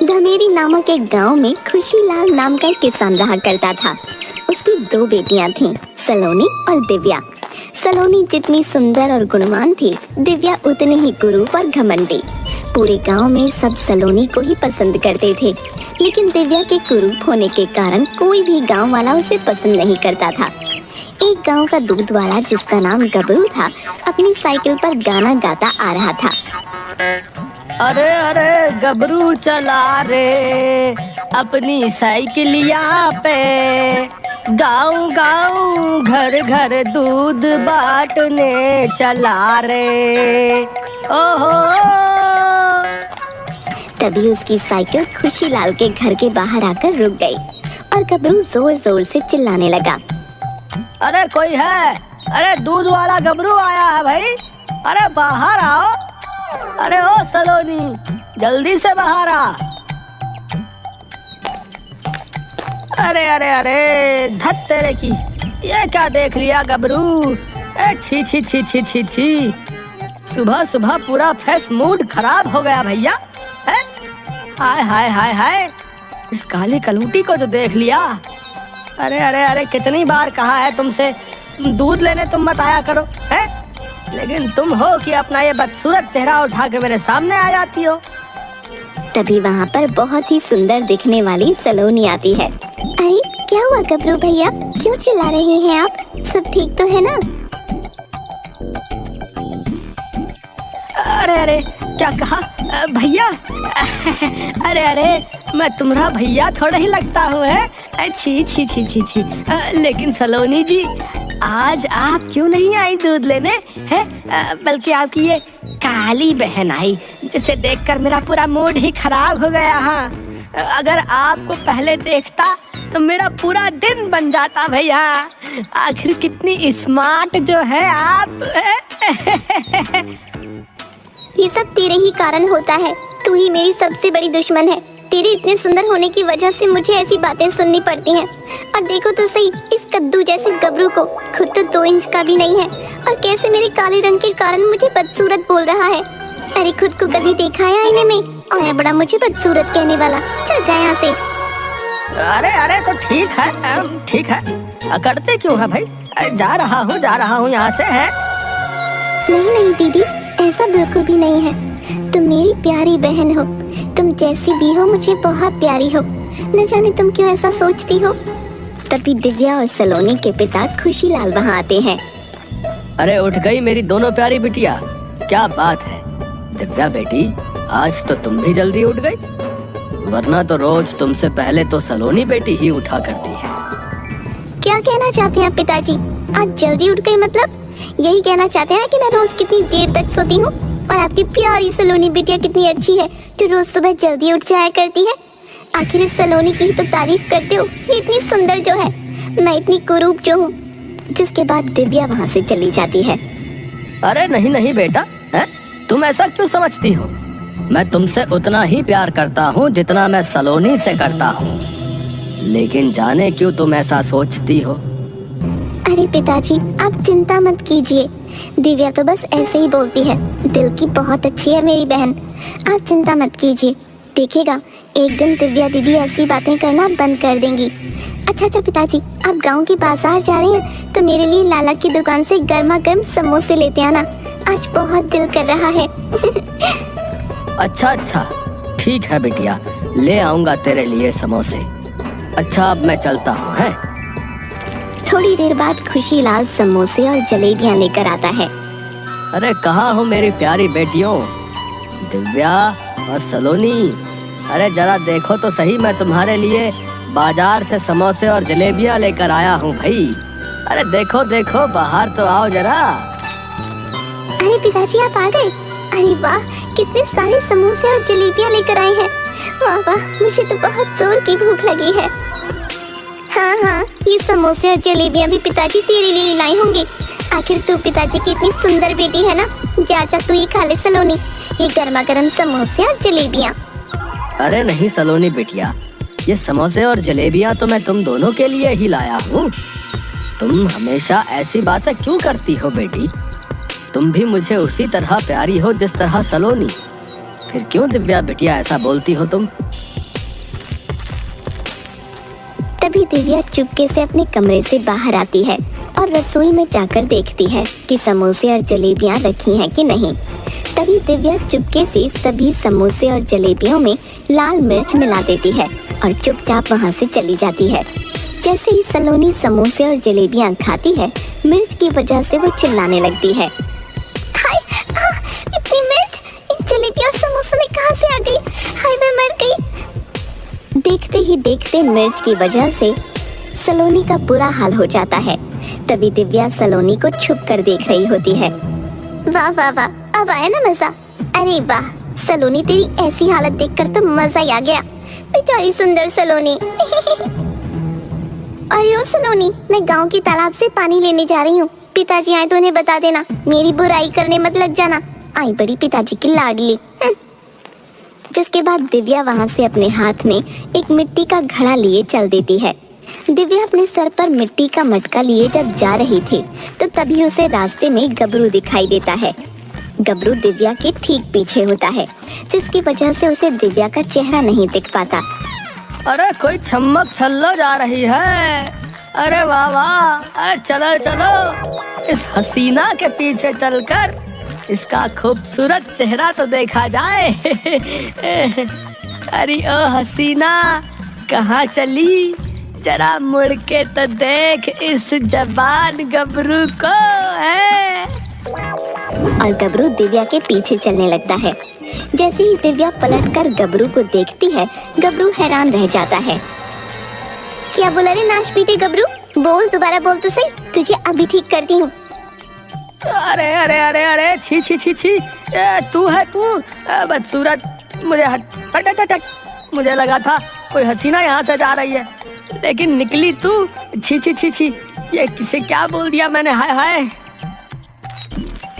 धमेरी नामक एक गांव में खुशीलाल नाम का एक किसान रहा करता था। उसकी दो बेटियां थीं, सलोनी और दिव्या। सलोनी जितनी सुंदर और गुणवान थी, दिव्या उतनी ही कुरूप और घमंडी। पूरे गांव में सब सलोनी को ही पसंद करते थे, लेकिन दिव्या के कुरूप होने के कारण कोई भी गांव वाला उसे पसंद नहीं करता था। एक गांव का दूध वाला, जिसका नाम गबरू था, अपनी साइकिल पर गाना गाता आ रहा था। अरे अरे गबरू चला रे अपनी साइकिलिया पे, गाँव गाँव घर घर दूध बांटने चला रे। ओहो। तभी उसकी साइकिल खुशीलाल के घर के बाहर आकर रुक गई और गबरू जोर जोर से चिल्लाने लगा। अरे कोई है? अरे दूध वाला गबरू आया है भाई, अरे बाहर आओ। अरे ओ सलोनी, जल्दी से बाहर आ। अरे अरे अरे धत तेरे की, ये क्या देख लिया गबरू? छी छी छी छी छी छी, सुबह सुबह पूरा फ्रेश मूड खराब हो गया भैया। हाय हाय हाय हाय, इस काली कलूटी को जो देख लिया। अरे अरे अरे कितनी बार कहा है तुमसे दूध लेने तुम मत आया करो, है? लेकिन तुम हो कि अपना ये बदसूरत चेहरा उठा के मेरे सामने आ जाती हो। तभी वहाँ पर बहुत ही सुंदर दिखने वाली सलोनी आती है। अरे क्या हुआ गबरू भैया, क्यों चिल्ला रहे हैं आप? सब ठीक तो है ना? अरे अरे क्या कहा भैया? अरे अरे मैं तुम्हारा भैया थोड़ा ही लगता हूँ, है? छी छी छी छी छी। लेकिन सलोनी जी, आज आप क्यों नहीं आई दूध लेने, हैं? बल्कि आपकी ये काली बहन आई, जिसे देखकर मेरा पूरा मूड ही खराब हो गया। हाँ, अगर आपको पहले देखता तो मेरा पूरा दिन बन जाता भैया। आखिर कितनी स्मार्ट जो है आप। ये सब तेरे ही कारण होता है, तू ही मेरी सबसे बड़ी दुश्मन है। तेरे इतने सुंदर होने की वजह से मुझे ऐसी बातें सुननी पड़ती हैं। और देखो तो सही, इस कद्दू जैसे गबरू को खुद तो 2 इंच का भी नहीं है, और कैसे मेरे काले रंग के कारण मुझे बदसूरत बोल रहा है। अरे खुद को कभी देखा है आईने में? और है बड़ा मुझे बदसूरत कहने वाला। चल जा यहाँ से। अरे अरे तो ठीक है, अकड़ते क्यों है भाई? जा रहा हूँ यहाँ से, है? नहीं नहीं दीदी, ऐसा बिल्कुल भी नहीं है। तुम मेरी प्यारी बहन हो, तुम जैसी भी हो मुझे बहुत प्यारी हो। न जाने तुम क्यों ऐसा सोचती हो। तभी दिव्या और सलोनी के पिता खुशीलाल वहाँ आते हैं। अरे उठ गई मेरी दोनों प्यारी बिटिया, क्या बात है दिव्या बेटी, आज तो तुम भी जल्दी उठ गई, वरना तो रोज तुमसे पहले तो सलोनी बेटी ही उठा करती है। क्या कहना चाहते हैं पिताजी? आज जल्दी उठ गई मतलब यही कहना चाहते हैं कि मैं रोज कितनी देर तक सोती हूँ, और आपकी प्यारी सलोनी बिटिया कितनी अच्छी है जो रोज सुबह जल्दी उठ जाया करती है। आखिर इस सलोनी की ही तो तारीफ करते हो, ये इतनी सुंदर जो है, मैं इतनी कुरूप जो हूँ। जिसके बाद दिव्या वहाँ से चली जाती है। अरे नहीं नहीं बेटा, है? तुम ऐसा क्यों समझती हो? मैं तुमसे उतना ही प्यार करता हूँ जितना मैं सलोनी से करता हूँ, लेकिन जाने क्यों तुम ऐसा सोचती हो। अरे पिताजी, आप चिंता मत कीजिए, दिव्या तो बस ऐसे ही बोलती है। दिल की बहुत अच्छी है मेरी बहन, आप चिंता मत कीजिए। देखिएगा एक दिन दिव्या दीदी ऐसी बातें करना बंद कर देंगी। अच्छा पिताजी, आप गांव के बाजार जा रहे हैं तो मेरे लिए लाला की दुकान से गर्मा गर्म समोसे लेते आना, आज बहुत दिल कर रहा है। अच्छा ठीक है बिटिया, ले आऊंगा तेरे लिए समोसे। अच्छा अब मैं चलता हूँ, है? थोड़ी देर बाद खुशीलाल समोसे और जलेबियाँ लेकर आता है। अरे कहाँ हो मेरी प्यारी बेटियों, दिव्या और सलोनी? अरे जरा देखो तो सही, मैं तुम्हारे लिए बाजार से समोसे और जलेबियाँ लेकर आया हूँ भाई। अरे देखो देखो, बाहर तो आओ जरा। अरे पिताजी आप आ गए? अरे वाह, कितने सारे समोसे और जलेबियाँ लेकर आए हैं। वाह वाह, मुझे तो बहुत जोर की भूख लगी है। हाँ, ये समोसे और जलेबियाँ भी पिताजी तेरे लिए लाई होंगी। आखिर तू पिताजी की इतनी सुंदर बेटी है ना। जा तू ही खा ले सलोनी, ये गर्मा गर्म समोसे और जलेबियाँ। अरे नहीं सलोनी बिटिया, ये समोसे और जलेबियाँ तो मैं तुम दोनों के लिए ही लाया हूँ। तुम हमेशा ऐसी बातें क्यों करती हो बेटी? तुम भी मुझे उसी तरह प्यारी हो जिस तरह सलोनी। फिर क्यों दिव्या बिटिया ऐसा बोलती हो तुम? तभी दिव्या चुपके से अपने कमरे से बाहर आती है और रसोई में जाकर देखती है कि समोसे और जलेबियां रखी हैं कि नहीं। तभी दिव्या चुपके से सभी समोसे और जलेबियों में लाल मिर्च मिला देती है और चुपचाप वहां से चली जाती है। जैसे ही सलोनी समोसे और जलेबियां खाती है, मिर्च की वजह से वो चिल्लाने लगती है। हाय, इतनी मिर्च इन जलेबी और समोसों में कहां से आ गई? हाय, मैं मर गई। देखते ही देखते मिर्च की वजह से सलोनी का बुरा हाल हो जाता है। तभी दिव्या सलोनी को छुप कर देख रही होती है। वाह वाह वाह, अब आया ना मजा। अरे वाह सलोनी, तेरी ऐसी हालत देखकर तो मजा ही आ गया। बेचारी सुंदर सलोनी। अरे ओ सलोनी, मैं गांव की तालाब से पानी लेने जा रही हूँ। पिताजी आए तो उन्हें बता देना, मेरी बुराई करने मत लग जाना। आई बड़ी पिताजी की लाडली। जिसके बाद दिव्या वहाँ से अपने हाथ में एक मिट्टी का घड़ा लिए चल देती है। दिव्या अपने सर पर मिट्टी का मटका लिए जब जा रही थी तो तभी उसे रास्ते में गबरू दिखाई देता है। गबरू दिव्या के ठीक पीछे होता है, जिसकी वजह से उसे दिव्या का चेहरा नहीं दिख पाता। अरे कोई छम्मक छल्लो जा रही है। अरे वाह वाह, अरे चलो चलो इस हसीना के पीछे चलकर इसका खूबसूरत चेहरा तो देखा जाए। अरे ओ हसीना, कहाँ चली? जरा मुड़ के तो देख इस जवान गबरू को है। और गबरू दिव्या के पीछे चलने लगता है। जैसे ही दिव्या पलटकर गबरू को देखती है, गबरू हैरान रह जाता है। क्या बोला रे नाश पीटे गबरू? बोल, दोबारा बोल तो सही, तुझे अभी ठीक करती हूँ। अरे अरे अरे अरे, छी छी छी छी, तू है तू? बदसूरत, मुझे हट हट हट हट। मुझे लगा था कोई हसीना यहाँ से जा रही है, लेकिन निकली तू। छी छी छी छी, ये किसे क्या बोल दिया मैंने? हाय हाय।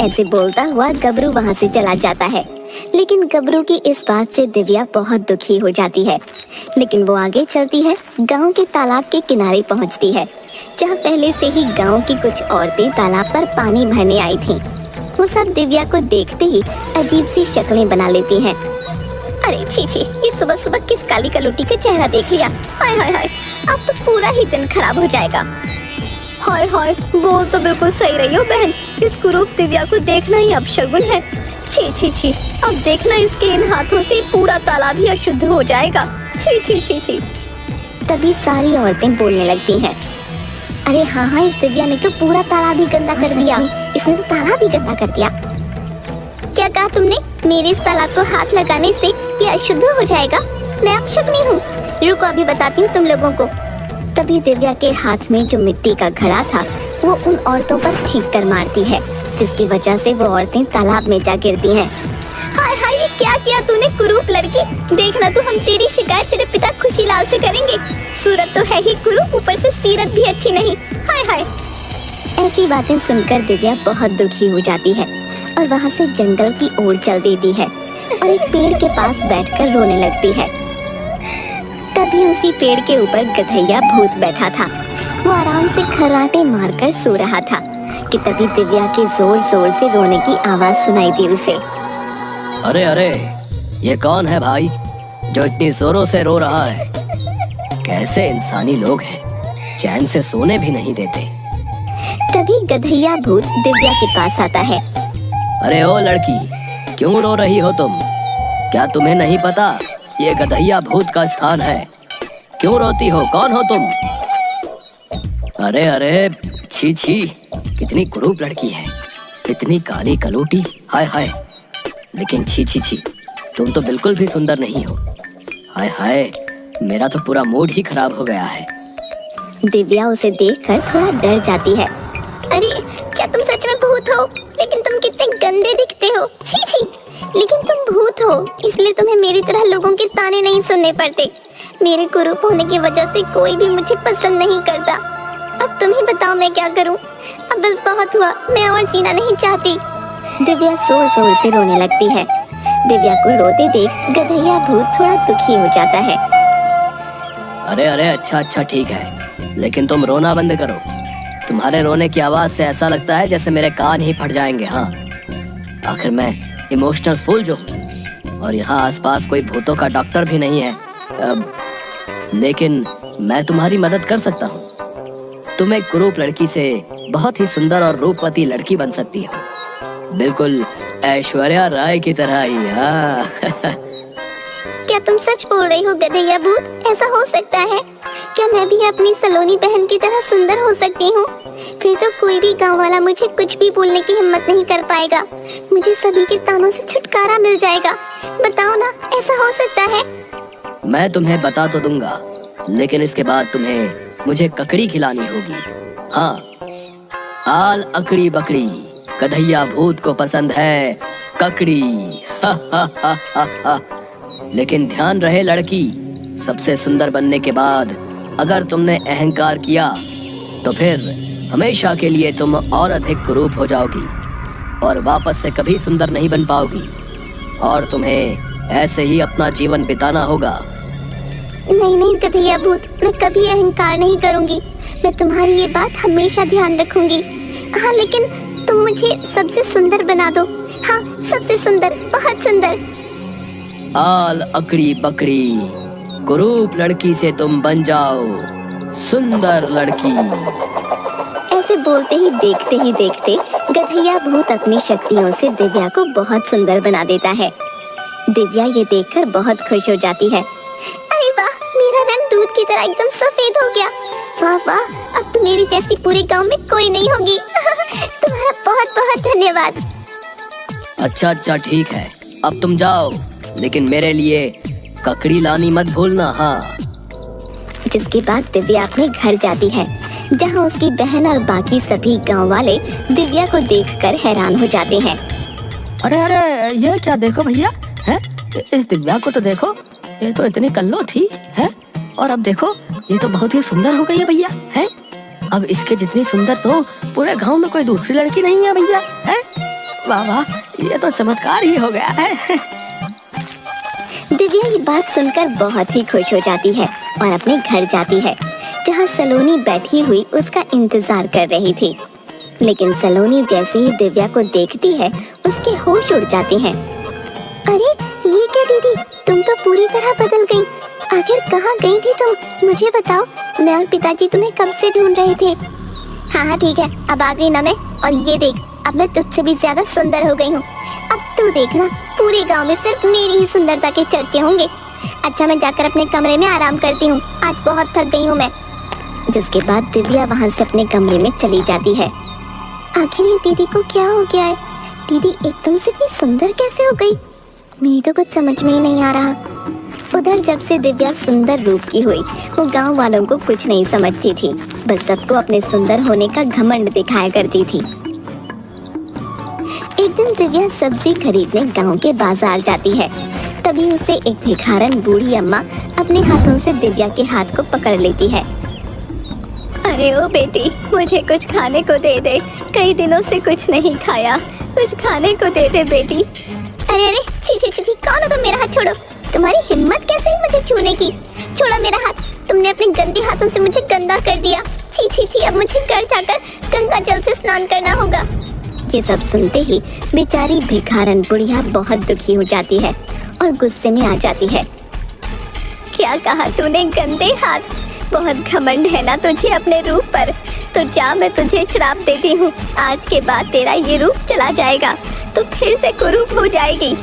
ऐसे बोलता हुआ गबरू वहाँ से चला जाता है। लेकिन गबरू की इस बात से दिव्या बहुत दुखी हो जाती है। लेकिन वो आगे चलती है, गांव के तालाब के किनारे पहुँचती है, जहाँ पहले से ही गांव की कुछ औरतें तालाब पर पानी भरने आई थीं। वो सब दिव्या को देखते ही अजीब सी शक्लें बना लेती हैं। अरे छी छी, ये सुबह सुबह किस काली कलौटी का चेहरा देख लिया। हाय हाय हाय, अब तो पूरा ही दिन खराब हो जाएगा। हाय हाय, बोल तो बिल्कुल सही रही हो बहन, इस कुरूप दिव्या को देखना ही अपशगुन है। छी छी छी, अब देखना इसके इन हाथों से पूरा तालाब ही अशुद्ध हो जाएगा। छी छी छी छी। तभी सारी औरतें बोलने लगती हैं। अरे हाँ हाँ, इस दिव्या ने तो पूरा तालाब ही गंदा कर दिया। इसने तो तालाब ही गंदा कर दिया। क्या कहा तुमने? मेरे इस तालाब को हाथ लगाने से ये अशुद्ध हो जाएगा? मैं अपशगुनी हूँ? रुको अभी बताती हूँ तुम लोगों को। तभी दिव्या के हाथ में जो मिट्टी का घड़ा था वो उन औरतों पर फेंक कर मारती है, जिसकी वजह से वो औरतें तालाब में जा गिरती हैं। हाय हाय, ये क्या किया तूने कुरूप लड़की? देखना तू, हम तेरी शिकायत तेरे पिता खुशीलाल से करेंगे। सूरत तो है ही कुरूप, ऊपर से सीरत भी अच्छी नहीं। हाय हाय। ऐसी बातें सुनकर दिव्या बहुत दुखी हो जाती है और वहाँ से जंगल की ओर चल देती है और एक पेड़ के पास बैठकर रोने लगती है। तभी उसी पेड़ के ऊपर गधैया भूत बैठा था। वो आराम से खर्राटे मारकर सो रहा था कि तभी दिव्या के जोर जोर से रोने की आवाज सुनाई दी उसे। अरे अरे, ये कौन है भाई जो इतनी जोरों से रो रहा है? कैसे इंसानी लोग हैं, चैन से सोने भी नहीं देते। तभी गधैया भूत दिव्या के पास आता है। अरे ओ लड़की, क्यों रो रही हो तुम? क्या तुम्हें नहीं पता ये गधैया भूत का स्थान है? क्यों रोती हो? कौन हो तुम? अरे अरे, छी छी, कितनी कुरूप लड़की है, इतनी काली कलूटी। हाय हाय, लेकिन छी छी छी, तुम तो बिल्कुल भी सुंदर नहीं हो। हाय हाय, मेरा तो पूरा मूड ही खराब हो गया है। दिव्या उसे देखकर थोड़ा डर जाती है। अरे क्या तुम सच में भूत हो? लेकिन तुम कितने गंदे दिखते हो। छी छी, लेकिन तुम भूत हो, इसलिए तुम्हें मेरी तरह लोगों के ताने नहीं सुनने पड़ते। मेरे कुरूप होने की वजह से कोई भी मुझे पसंद नहीं करता। अब तुम ही बताओ मैं क्या करूं? अब बस बहुत हुआ, मैं और जीना नहीं चाहती। दिव्या जोर जोर से रोने लगती है। दिव्या को रोते देख गधैया भूत थोड़ा दुखी हो जाता है। अरे अरे, अच्छा अच्छा ठीक है, लेकिन तुम रोना बंद करो। तुम्हारे रोने की आवाज से ऐसा लगता है जैसे मेरे कान ही फट जाएंगे। हाँ, आखिर मैं इमोशनल फूल जो हूँ, और यहाँ आसपास कोई भूतों का डॉक्टर भी नहीं है। लेकिन मैं तुम्हारी मदद कर सकता हूँ। तुम एक कुरूप लड़की से बहुत ही सुंदर और रूपवती लड़की बन सकती हो, बिल्कुल ऐश्वर्या राय की तरह ही। हाँ। क्या तुम सच बोल रही हो गधैया भूत? ऐसा हो सकता है? क्या मैं भी अपनी सलोनी बहन की तरह सुंदर हो सकती हूँ? फिर तो कोई भी गांव वाला मुझे कुछ भी बोलने की हिम्मत नहीं कर पाएगा। मुझे सभी के तानों से छुटकारा मिल जाएगा। बताओ ना, ऐसा हो सकता है? मैं तुम्हें बता तो दूंगा, लेकिन इसके बाद तुम्हें मुझे ककड़ी खिलानी होगी। हाँ, आल अकड़ी बकड़ी, गधैया भूत को पसंद है ककड़ी। हा हा हा हा हा। लेकिन ध्यान रहे लड़की, सबसे सुंदर बनने के बाद अगर तुमने अहंकार किया तो फिर हमेशा के लिए तुम और अधिक कुरूप हो जाओगी और वापस से कभी सुंदर नहीं बन पाओगी, और तुम्हें ऐसे ही अपना जीवन बिताना होगा। नहीं नहीं गधैया भूत, मैं कभी अहंकार नहीं करूंगी। मैं तुम्हारी ये बात हमेशा ध्यान रखूंगी। हाँ, लेकिन तुम मुझे सबसे सुंदर बना दो। हाँ, सबसे सुंदर, बहुत सुंदर। आल अकड़ी बकड़ी, कुरूप लड़की से तुम बन जाओ सुंदर लड़की। ऐसे बोलते ही देखते गधैया भूत अपनी शक्तियों से दिव्या को बहुत सुंदर बना देता है। दिव्या ये देखकर बहुत खुश हो जाती है। अरे वाह, मेरा रंग दूध की तरह एकदम सफेद हो गया। वाह वाह, अब तो मेरी जैसी पूरे गांव में कोई नहीं होगी। तुम्हारा बहुत बहुत धन्यवाद। अच्छा ठीक है, अब तुम जाओ, लेकिन मेरे लिए ककड़ी लानी मत भूलना। हाँ। जिसके बाद दिव्या अपने घर जाती है, जहाँ उसकी बहन और बाकी सभी गांव वाले दिव्या को देखकर हैरान हो जाते हैं। अरे अरे, ये क्या देखो भैया, है इस दिव्या को तो देखो, ये तो इतनी कल्लो थी, है और अब देखो ये तो बहुत ही सुंदर हो गई है भैया, है। अब इसके जितनी सुंदर तो पूरे गांव में कोई दूसरी लड़की नहीं है भैया, है। वाह वाह, ये तो चमत्कार ही हो गया है। दिव्या ये बात सुनकर बहुत ही खुश हो जाती है और अपने घर जाती है, जहाँ सलोनी बैठी हुई उसका इंतजार कर रही थी। लेकिन सलोनी जैसे ही दिव्या को देखती है, उसके होश उड़ जाते हैं। अरे ये क्या दीदी, तुम तो पूरी तरह बदल गई। आखिर कहाँ गई थी तुम? मुझे बताओ, मैं और पिताजी तुम्हें कब से ढूंढ रहे थे। हाँ ठीक है, अब आ गई ना मैं, और ये देख, अब मैं तुझसे भी ज्यादा सुंदर हो गई हूँ। अब तू देखना, पूरे गांव में सिर्फ मेरी ही सुंदरता के चर्चे होंगे। अच्छा, मैं जाकर अपने कमरे में आराम करती हूँ, आज बहुत थक गई हूँ मैं। जिसके बाद दिव्या वहाँ से अपने कमरे में चली जाती है। आखिर ये दीदी को क्या हो गया है? दीदी एकदम से इतनी सुंदर कैसे हो गई? मेरी तो कुछ समझ में ही नहीं आ रहा। उधर जब से दिव्या सुंदर रूप की हुई, वो गांव वालों को कुछ नहीं समझती थी, बस सबको अपने सुंदर होने का घमंड दिखाया करती थी। एक दिन दिव्या सब्जी खरीदने गांव के बाजार जाती है। तभी उसे एक भिखारन बूढ़ी अम्मा अपने हाथों से दिव्या के हाथ को पकड़ लेती है। अरे ओ बेटी, मुझे कुछ खाने को दे दे, कई दिनों से कुछ नहीं खाया, कुछ खाने को दे दे बेटी। अरे अरे, छी छी छी, कौन हो तुम? मेरा हाथ छोड़ो। तुम्हारी हिम्मत कैसे हुई मुझे छूने की? छोड़ो मेरा हाथ, तुमने अपने गंदे हाथों से मुझे गंदा कर दिया। छी छी छी, अब मुझे घर जाकर गंगा जल से स्नान करना होगा। ये सब सुनते ही बेचारी भिखारन बुढ़िया बहुत दुखी हो जाती है और गुस्से में आ जाती है। क्या कहा तूने? गंदे हाथ? बहुत घमंड है ना तुझे अपने रूप पर। तो जा, मैं तुझे श्राप देती हूँ, आज के बाद तेरा ये रूप चला जाएगा, तो फिर से कुरूप हो जाएगी।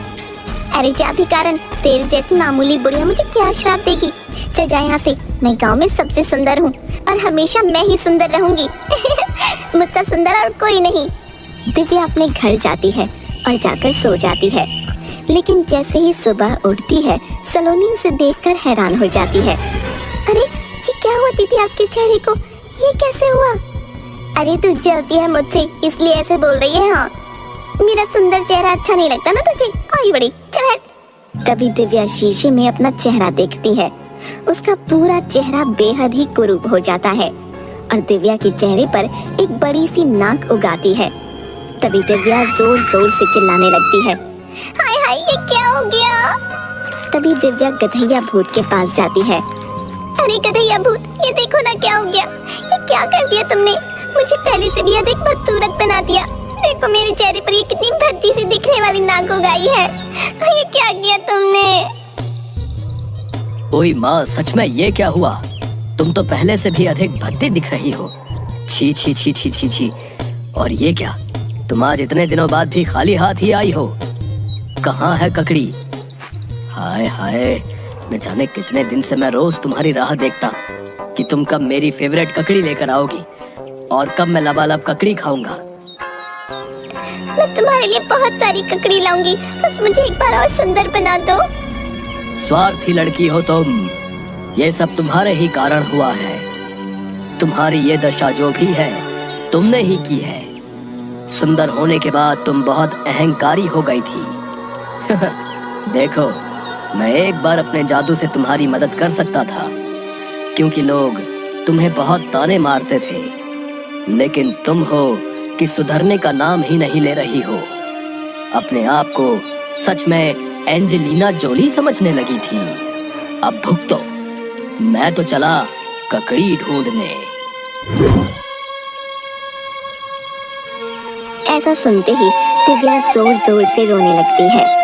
अरे जा भिखारन, तेरे जैसी मामूली बुढ़िया मुझे क्या श्राप देगी? चल जा यहाँ से, मैं गाँव में सबसे सुंदर हूँ और हमेशा मैं ही सुंदर रहूंगी। मुझसे सुंदर और कोई नहीं। दिव्या अपने घर जाती है और जाकर सो जाती है। लेकिन जैसे ही सुबह उठती है, सलोनी उसे देखकर हैरान हो जाती है। अरे ये क्या हुआ दीदी आपके चेहरे को? ये कैसे हुआ? अरे तू जलती है मुझसे, इसलिए ऐसे बोल रही है। हाँ, मेरा सुंदर चेहरा अच्छा नहीं लगता ना तुझे? आई बड़ी, चल हट। तभी दिव्या शीशे में अपना चेहरा देखती है। उसका पूरा चेहरा बेहद ही कुरूप हो जाता है और दिव्या के चेहरे पर एक बड़ी सी नाक उगाती है। तभी दिव्या जोर जोर से चिल्लाने लगती है, हाय हाय, ये क्या हो गया? तभी दिव्या गधैया भूत के पास जाती है। अरे गधैया भूत, ये देखो ना क्या हो गया, ये क्या कर दिया तुमने? मुझे पहले से भी अधिक बदसूरत बना दिया। देखो मेरे चेहरे पर ये कितनी भद्दी सी दिखने वाली नाक उगाई है। ये क्या किया तुमने? ओए माँ, सच में ये क्या हुआ? तुम तो पहले से भी अधिक भद्दी दिख रही हो। छी छी छी छी छी छी। और ये क्या, तुम आज इतने दिनों बाद भी खाली हाथ ही आई हो? कहाँ है ककड़ी? हाय हाय, न जाने कितने दिन से मैं रोज तुम्हारी राह देखता कि तुम कब मेरी फेवरेट ककड़ी लेकर आओगी और कब मैं लबालब ककड़ी खाऊंगा। मैं तुम्हारे लिए बहुत सारी ककड़ी लाऊंगी, बस मुझे एक बार और सुंदर बना दो। स्वार्थी लड़की हो तुम, ये सब तुम्हारे ही कारण हुआ है। तुम्हारी ये दशा जो भी है तुमने ही की है। सुंदर होने के बाद तुम बहुत अहंकारी हो गई थी। देखो, मैं एक बार अपने जादू से तुम्हारी मदद कर सकता था, क्योंकि लोग तुम्हें बहुत ताने मारते थे, लेकिन तुम हो कि सुधरने का नाम ही नहीं ले रही हो। अपने आप को सच में एंजेलिना जोली समझने लगी थी। अब भुगतो। मैं तो चला ककड़ी ढूंढने। ऐसा सुनते ही दिव्या जोर जोर से रोने लगती है।